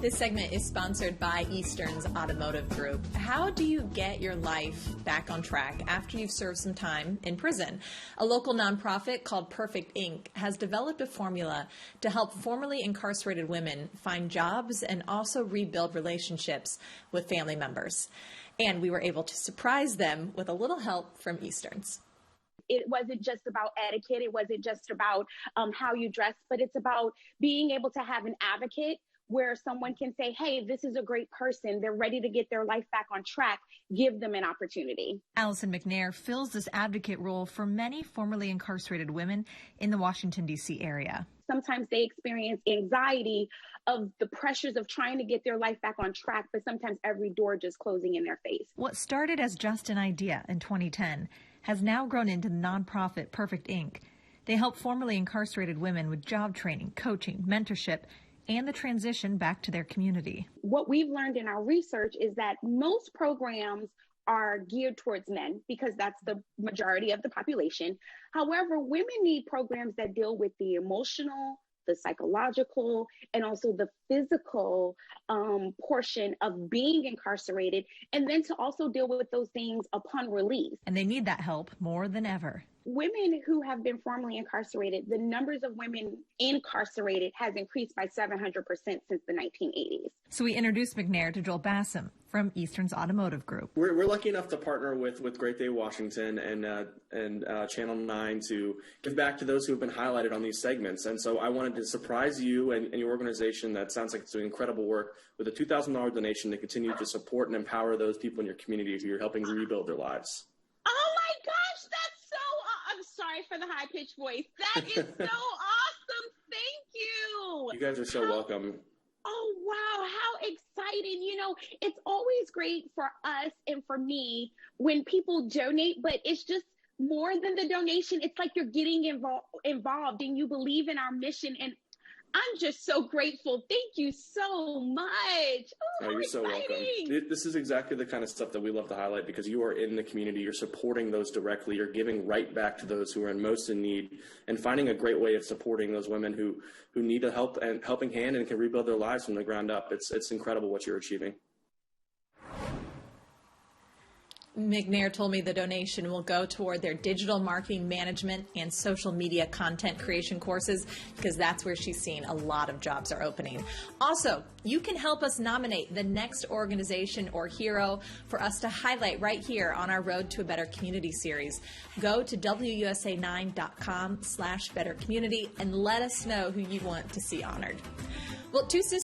This segment is sponsored by Eastern's Automotive Group. How do you get your life back on track after you've served some time in prison? A local nonprofit called Perfect Inc. has developed a formula to help formerly incarcerated women find jobs and also rebuild relationships with family members. And we were able to surprise them with a little help from Eastern's. It wasn't just about etiquette. It wasn't just about how you dress, but it's about being able to have an advocate where someone can say, hey, this is a great person. They're ready to get their life back on track. Give them an opportunity. Allison McNair fills this advocate role for many formerly incarcerated women in the Washington, D.C. area. Sometimes they experience anxiety of the pressures of trying to get their life back on track, but sometimes every door just closing in their face. What started as just an idea in 2010 has now grown into the nonprofit Perfect Inc. They help formerly incarcerated women with job training, coaching, mentorship, and the transition back to their community. What we've learned in our research is that most programs are geared towards men because that's the majority of the population. However, women need programs that deal with the emotional, the psychological, and also the physical portion of being incarcerated, and then to also deal with those things upon release. And they need that help more than ever. Women who have been formerly incarcerated, the numbers of women incarcerated has increased by 700% since the 1980s. So we introduced McNair to Joel Bassam from Eastern's Automotive Group. We're lucky enough to partner with Great Day Washington and Channel 9 to give back to those who have been highlighted on these segments. And so I wanted to surprise you and your organization that sounds like it's doing incredible work with a $2,000 donation to continue to support and empower those people in your community who you're helping rebuild their lives. Oh my gosh, that's so, I'm sorry for the high-pitched voice. That is so awesome. Thank you. You guys are so welcome. Oh, wow. How exciting. You know, it's always great for us and for me when people donate, but it's just more than the donation. It's like you're getting involved and you believe in our mission. And I'm just so grateful. Thank you so much. Oh, you're so welcome. This is exactly the kind of stuff that we love to highlight because you are in the community. You're supporting those directly. You're giving right back to those who are most in need and finding a great way of supporting those women who need a helping hand and can rebuild their lives from the ground up. It's incredible what you're achieving. McNair told me the donation will go toward their digital marketing management and social media content creation courses because that's where she's seen a lot of jobs are opening. Also, you can help us nominate the next organization or hero for us to highlight right here on our Road to a Better Community series. Go to WUSA9.com/bettercommunity and let us know who you want to see honored. Well, two sisters